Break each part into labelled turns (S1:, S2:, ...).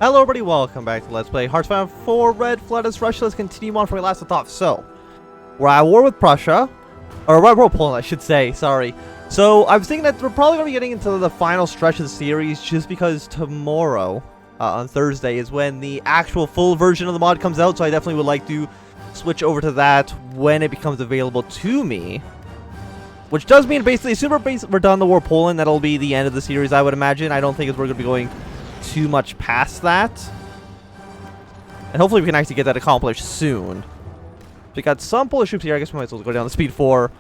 S1: Hello everybody, welcome back to Let's Play HOI4 Red Floodus Russia. Let's continue on from where we last left off. So, we're at war with Prussia. Or we're at war with Poland, I should say, sorry. So, I was thinking that we're probably going to be getting into the final stretch of the series just because tomorrow, on Thursday, is when the actual full version of the mod comes out. So I definitely would like to switch over to that when it becomes available to me. Which does mean basically, as soon as we're done the war with Poland, that'll be the end of the series, I would imagine. I don't think we're going to be going too much past that, and hopefully we can actually get that accomplished soon. We got some Polish troops here. I guess we might as well go down to speed 4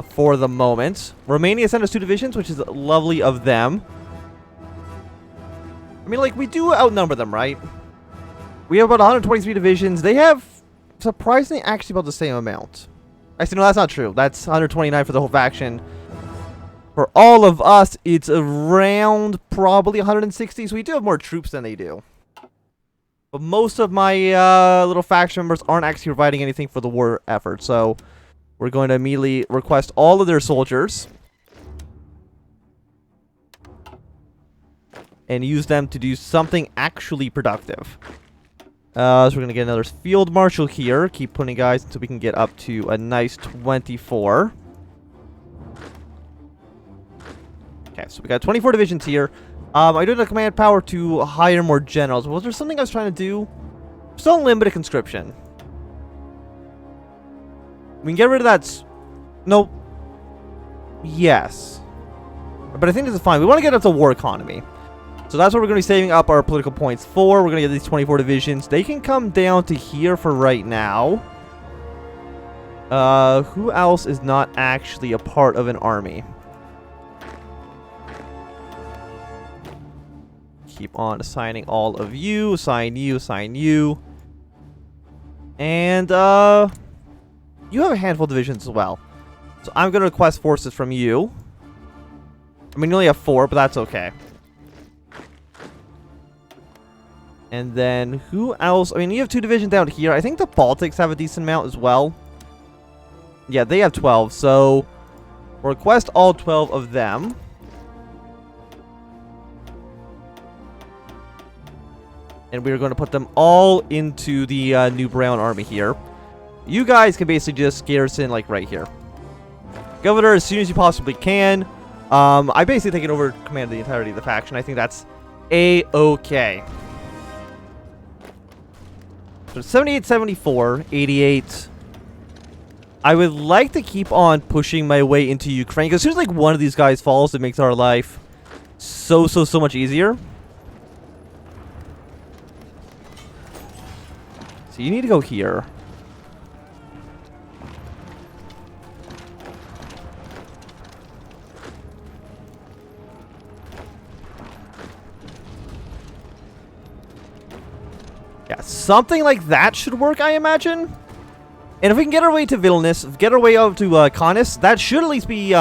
S1: for the moment. Romania sent us 2 divisions, which is lovely of them. I mean, like, we do outnumber them, right? We have about 123 divisions. They have surprisingly actually about the same amount. Actually, no, that's not true. That's 129 for the whole faction. For all of us, it's around probably 160, so we do have more troops than they do. But most of my little faction members aren't actually providing anything for the war effort, so we're going to immediately request all of their soldiers and use them to do something actually productive. So we're going to get another field marshal here, keep putting guys until we can get up to a nice 24. Okay, so we got 24 divisions here. I do have the command power to hire more generals. Was there something I was trying to do? Still unlimited conscription. We can get rid of that. Nope. Yes. But I think this is fine. We want to get up to war economy. So that's what we're going to be saving up our political points for. We're going to get these 24 divisions. They can come down to here for right now. Who else is not actually a part of an army? Keep on assigning all of you. Assign you, assign you. And, you have a handful of divisions as well. So I'm going to request forces from you. I mean, you only have 4, but that's okay. And then, who else? I mean, you have 2 divisions down here. I think the Baltics have a decent amount as well. Yeah, they have 12. So, request all 12 of them. And we're going to put them all into the New Brown Army here. You guys can basically just garrison, like, right here. Governor, as soon as you possibly can. I basically taken over command of the entirety of the faction. I think that's A-okay. So 78, 74, 88. I would like to keep on pushing my way into Ukraine. Because as soon as, like, one of these guys falls, it makes our life so much easier. So you need to go here. Yeah, something like that should work, I imagine. And if we can get our way to Vilnius, get our way out to Kaunas, that should at least be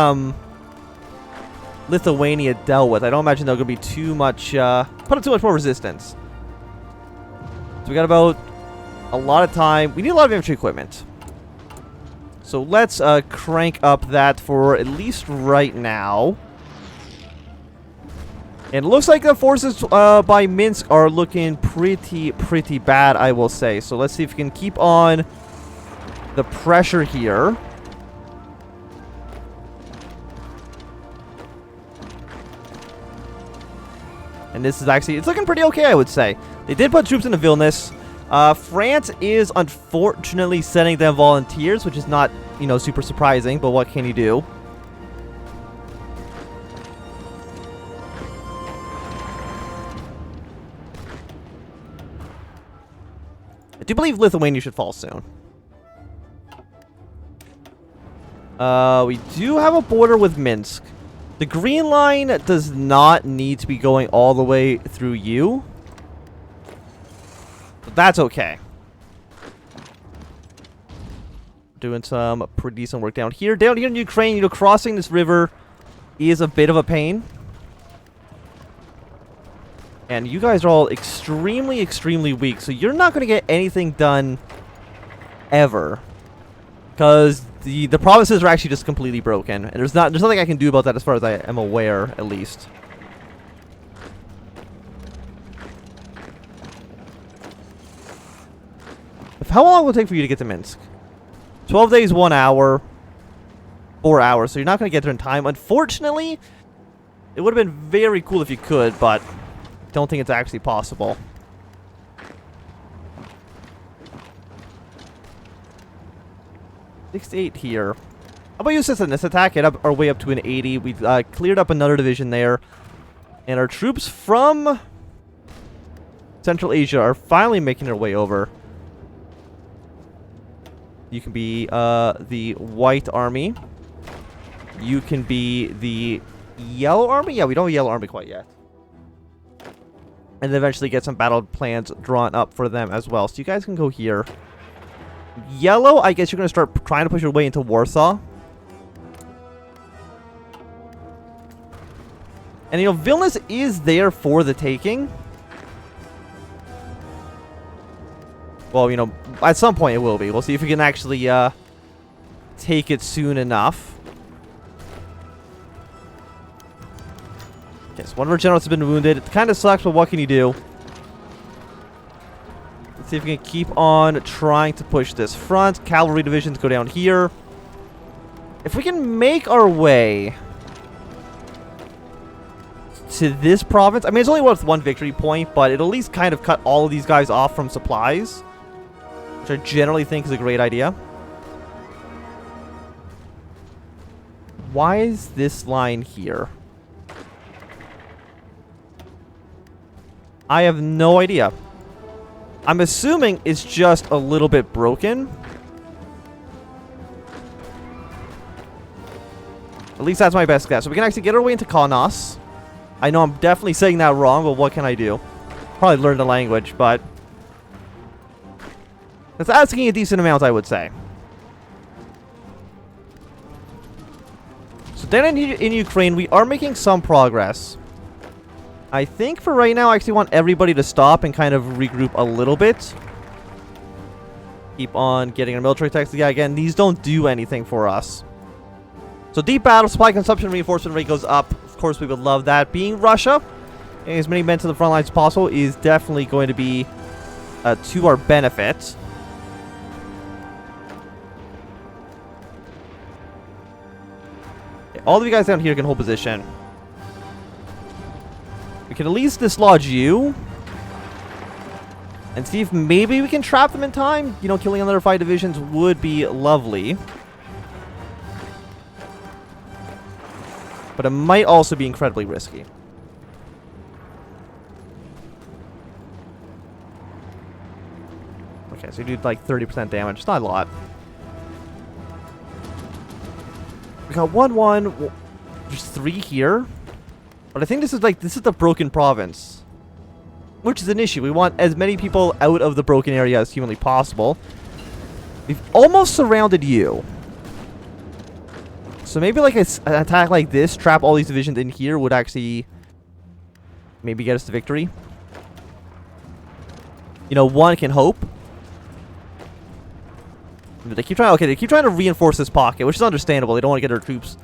S1: Lithuania dealt with. I don't imagine there's going to be too much, put up too much more resistance. So we got about a lot of time. We need a lot of infantry equipment. So let's crank up that for at least right now. And it looks like the forces by Minsk are looking pretty bad, I will say. So let's see if we can keep on the pressure here. And this is actually, it's looking pretty okay, I would say. They did put troops into Vilnius. France is unfortunately sending them volunteers, which is not, you know, super surprising, but what can you do? I do believe Lithuania should fall soon. We do have a border with Minsk. The Green Line does not need to be going all the way through you. But that's okay. Doing some pretty decent work down here. Down here in Ukraine, you know, crossing this river is a bit of a pain. And you guys are all extremely weak. So you're not going to get anything done ever. Because the provinces are actually just completely broken. And there's nothing I can do about that as far as I am aware, at least. How long will it take for you to get to Minsk? 12 days, 1 hour, 4 hours. So you're not going to get there in time. Unfortunately, it would have been very cool if you could, but don't think it's actually possible. 68 here. How about use this in this attack? Get up our way up to an 80. We cleared up another division there. And our troops from Central Asia are finally making their way over. You can be the White Army. You can be the Yellow Army? Yeah, we don't have Yellow Army quite yet. And then eventually get some battle plans drawn up for them as well. So you guys can go here. Yellow, I guess you're going to start trying to push your way into Warsaw. And, you know, Vilnius is there for the taking. Well, you know, at some point it will be. We'll see if we can actually take it soon enough. Okay, so one of our generals has been wounded. It kind of sucks, but what can you do? Let's see if we can keep on trying to push this front. Cavalry divisions go down here. If we can make our way to this province, I mean, it's only worth 1 victory point, but it'll at least kind of cut all of these guys off from supplies, which I generally think is a great idea. Why is this line here? I have no idea. I'm assuming it's just a little bit broken. At least that's my best guess. So we can actually get our way into Kaunas. I know I'm definitely saying that wrong, but what can I do? Probably learn the language, but that's asking a decent amount, I would say. So then in Ukraine, we are making some progress. I think for right now, I actually want everybody to stop and kind of regroup a little bit. Keep on getting our military techs. Yeah, again, these don't do anything for us. So deep battle, supply consumption, reinforcement rate goes up. Of course, we would love that. Being Russia, getting as many men to the front lines as possible is definitely going to be to our benefit. Okay, all of you guys down here can hold position. We can at least dislodge you. And see if maybe we can trap them in time. You know, killing another 5 divisions would be lovely. But it might also be incredibly risky. Okay, so you do like 30% damage. It's not a lot. We got 1-1. There's 3 here. But I think this is the broken province. Which is an issue. We want as many people out of the broken area as humanly possible. We've almost surrounded you. So maybe like an attack like this, trap all these divisions in here, would actually maybe get us to victory. You know, one can hope. But they keep trying. Okay, they keep trying to reinforce this pocket, which is understandable. They don't want to get their troops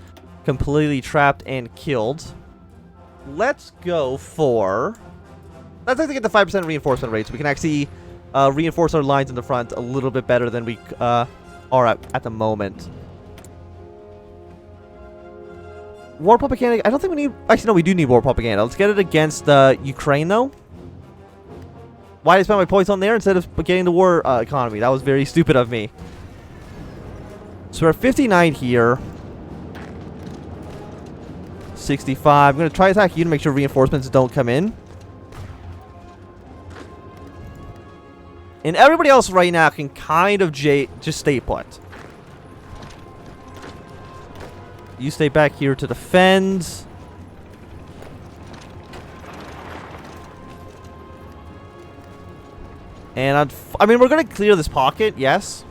S1: completely trapped and killed. Let's go for. Let's actually get the 5% reinforcement rate, so we can actually reinforce our lines in the front a little bit better than we are at the moment. War propaganda. I don't think we need. Actually, no, we do need war propaganda. Let's get it against Ukraine, though. Why did I spend my points on there instead of getting the war economy? That was very stupid of me. So we're at 59 here. 65. I'm going to try to attack you to make sure reinforcements don't come in. And everybody else right now can kind of just stay put. You stay back here to defend. And I mean, we're going to clear this pocket, yes.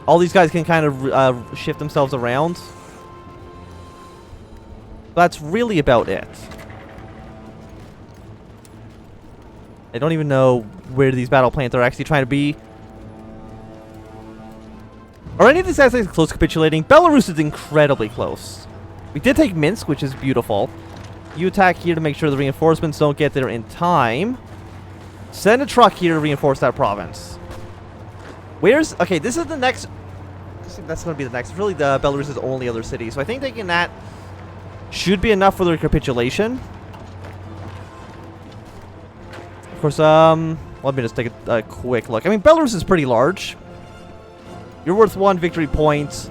S1: All these guys can kind of shift themselves around. That's really about it. I don't even know where these battle plans are actually trying to be. Are any of these guys close capitulating? Belarus is incredibly close. We did take Minsk, which is beautiful. You attack here to make sure the reinforcements don't get there in time. Send a truck here to reinforce that province. Where's... Okay, this is the next... That's going to be the next. It's really the Belarus's only other city. So I think taking that should be enough for their capitulation. Of course, let me just take a quick look. I mean, Belarus is pretty large. You're worth 1 victory point.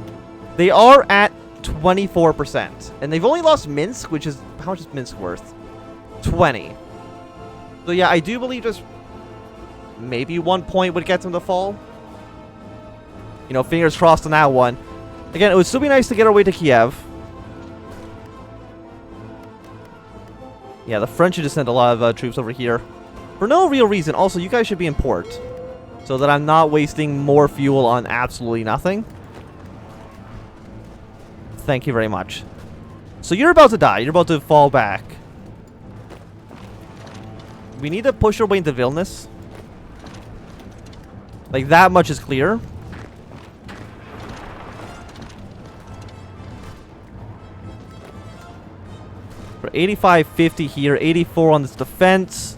S1: They are at 24%. And they've only lost Minsk, which is... How much is Minsk worth? 20. So yeah, I do believe just maybe 1 point would get them to fall. You know, fingers crossed on that one. Again, it would still be nice to get our way to Kiev. Yeah, the French should just send a lot of troops over here. For no real reason. Also, you guys should be in port. So that I'm not wasting more fuel on absolutely nothing. Thank you very much. So you're about to die. You're about to fall back. We need to push our way into Vilnius. Like, that much is clear. For 85-50 here, 84 on this defense.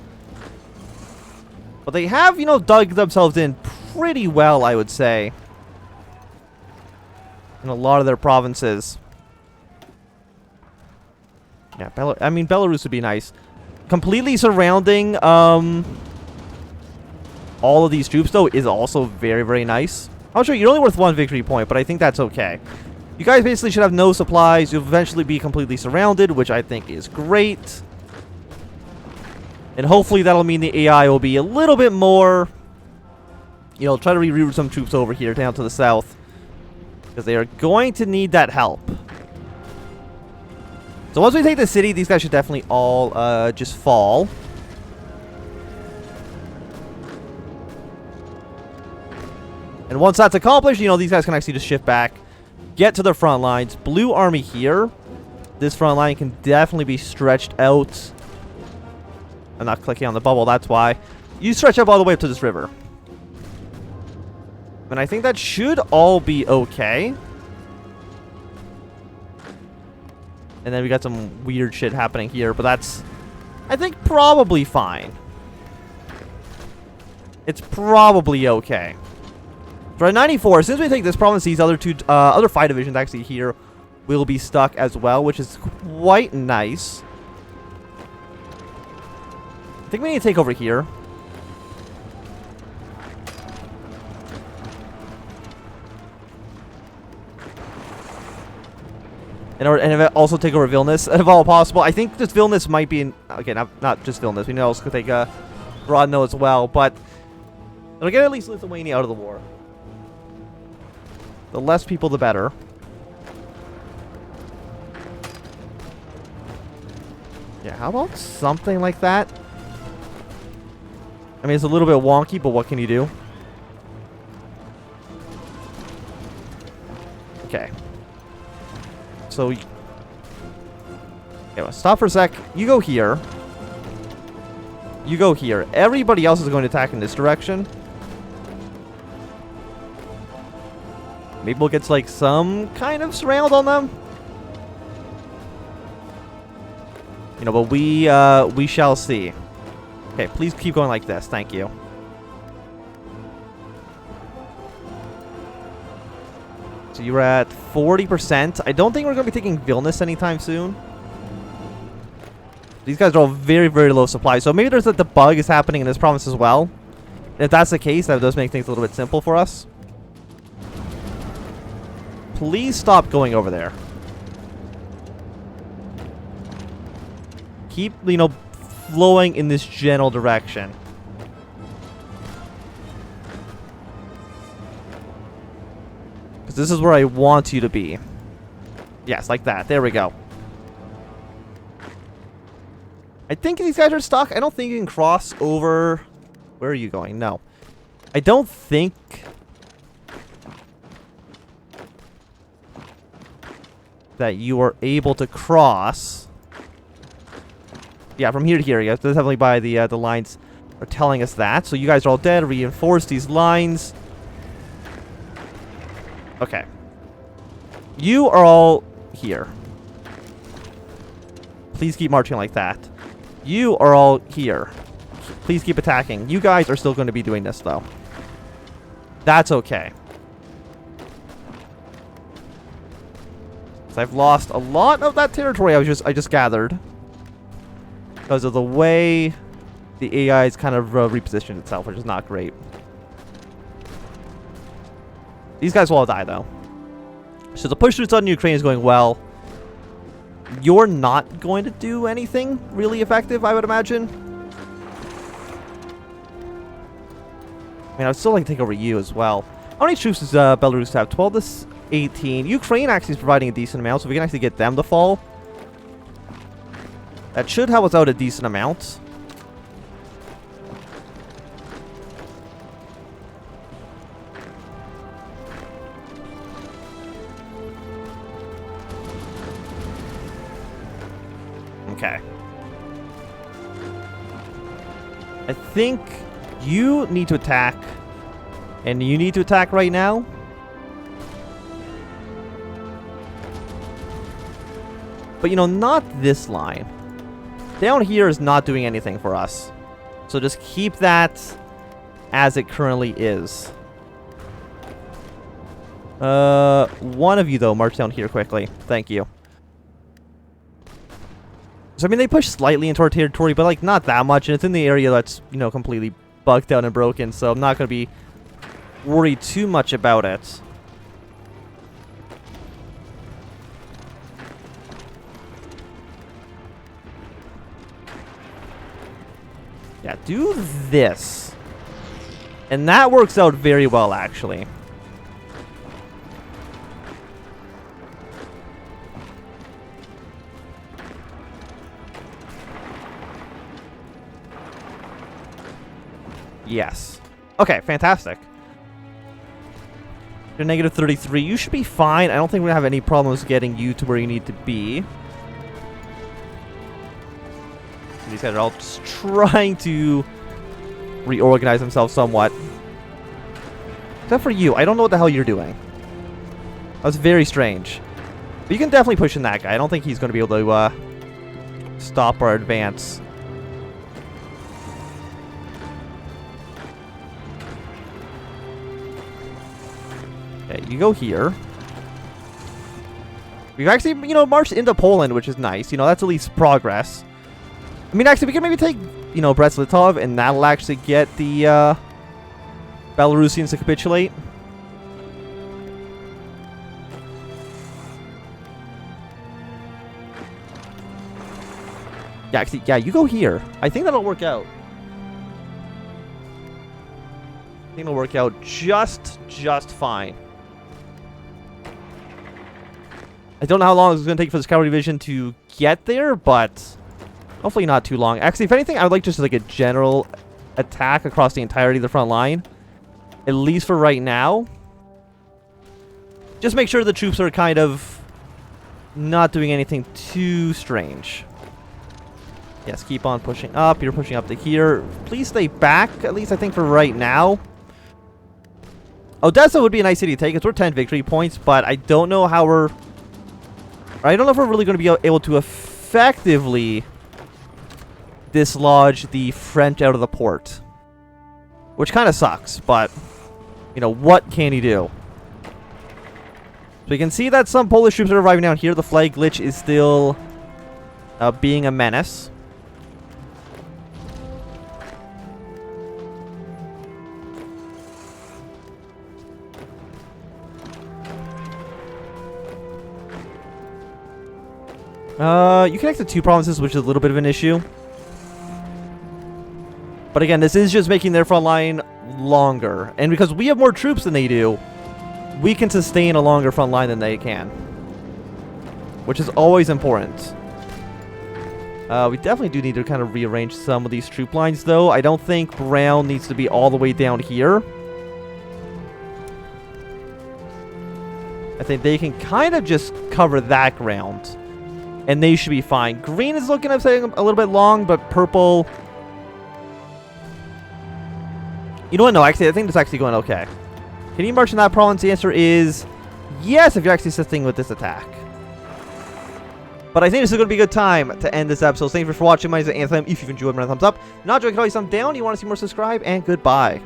S1: But they have, you know, dug themselves in pretty well, I would say. In a lot of their provinces. Yeah, I mean, Belarus would be nice. Completely surrounding all of these troops, though, is also very, very nice. I'll show you, you're only worth 1 victory point, but I think that's okay. You guys basically should have no supplies. You'll eventually be completely surrounded, which I think is great. And hopefully that'll mean the AI will be a little bit more... You know, try to reroute some troops over here down to the south. Because they are going to need that help. So once we take the city, these guys should definitely all just fall. And once that's accomplished, you know, these guys can actually just shift back. Get to the front lines. Blue army here. This front line can definitely be stretched out. I'm not clicking on the bubble, that's why. You stretch up all the way up to this river. And I think that should all be okay. And then we got some weird shit happening here, but that's, I think, probably fine. It's probably okay. So at 94, since we take this province, these other 5 divisions actually here will be stuck as well, which is quite nice. I think we need to take over here. And also take over Vilnius, if all possible. I think just Vilnius might be in... Okay, not just Vilnius. We know also could take Grodno as well, but it'll get at least Lithuania out of the war. The less people, the better. Yeah, how about something like that? I mean, it's a little bit wonky, but what can you do? Okay. So, okay, well, stop for a sec. You go here. You go here. Everybody else is going to attack in this direction. Maybe we'll get like some kind of surround on them. You know, but we shall see. Okay, please keep going like this. Thank you. So you're at 40%. I don't think we're going to be taking Vilnius anytime soon. These guys are all very, very low supply. So maybe there's like the bug is happening in this province as well. And if that's the case, that does make things a little bit simple for us. Please stop going over there. Keep, you know, flowing in this general direction. Because this is where I want you to be. Yes, like that. There we go. I think these guys are stuck. I don't think you can cross over. Where are you going? No. I don't think... that you are able to cross. Yeah, from here to here. That's definitely by the lines are telling us that. So you guys are all dead. Reinforce these lines. Okay. You are all here. Please keep marching like that. You are all here. Please keep attacking. You guys are still going to be doing this, though. That's okay. So I've lost a lot of that territory I just gathered. Because of the way the AI has kind of repositioned itself, which is not great. These guys will all die, though. So the push through southern Ukraine is going well. You're not going to do anything really effective, I would imagine. I mean, I would still like to take over you as well. How many troops does Belarus have? 12 to 18. Ukraine actually is providing a decent amount, so we can actually get them to fall. That should help us out a decent amount. Okay. I think you need to attack. And you need to attack right now. But, you know, not this line. Down here is not doing anything for us. So just keep that as it currently is. One of you, though, march down here quickly. Thank you. So, I mean, they push slightly into our territory, but, like, not that much. And it's in the area that's, you know, completely bugged out and broken. So I'm not going to be worried too much about it. Yeah, do this. And that works out very well, actually. Yes. Okay, fantastic. You're negative 33. You should be fine. I don't think we're going to have any problems getting you to where you need to be. These guys are all just trying to reorganize themselves somewhat. Except for you. I don't know what the hell you're doing. That was very strange. But you can definitely push in that guy. I don't think he's going to be able to stop our advance. Okay, you go here. We've actually, you know, marched into Poland, which is nice. You know, that's at least progress. I mean, actually, we can maybe take, you know, Brest-Litov, and that'll actually get the Belarusians to capitulate. Yeah, actually, yeah, you go here. I think that'll work out. I think it'll work out just fine. I don't know how long it's going to take for this cavalry division to get there, but hopefully not too long. Actually, if anything, I would like just like a general attack across the entirety of the front line. At least for right now. Just make sure the troops are kind of not doing anything too strange. Yes, keep on pushing up. You're pushing up to here. Please stay back, at least I think for right now. Odessa would be a nice city to take. It's worth 10 victory points, but I don't know how we're... I don't know if we're really going to be able to effectively dislodge the French out of the port. Which kind of sucks, but, you know, what can he do? So you can see that some Polish troops are arriving down here. The flag glitch is still being a menace. You can exit 2 provinces, which is a little bit of an issue. But again, this is just making their front line longer. And because we have more troops than they do, we can sustain a longer front line than they can. Which is always important. We definitely do need to kind of rearrange some of these troop lines, though. I don't think Brown needs to be all the way down here. I think they can kind of just cover that ground. And they should be fine. Green is looking, I'm saying, a little bit long, but purple... You know what? No, actually, I think it's actually going okay. Can you march in that province? The answer is yes, if you're actually assisting with this attack. But I think this is going to be a good time to end this episode. Thank you for watching. My name is Anthem. If you've enjoyed, remember to thumbs up. Not enjoyed, can always thumb down. You want to see more, subscribe, and goodbye.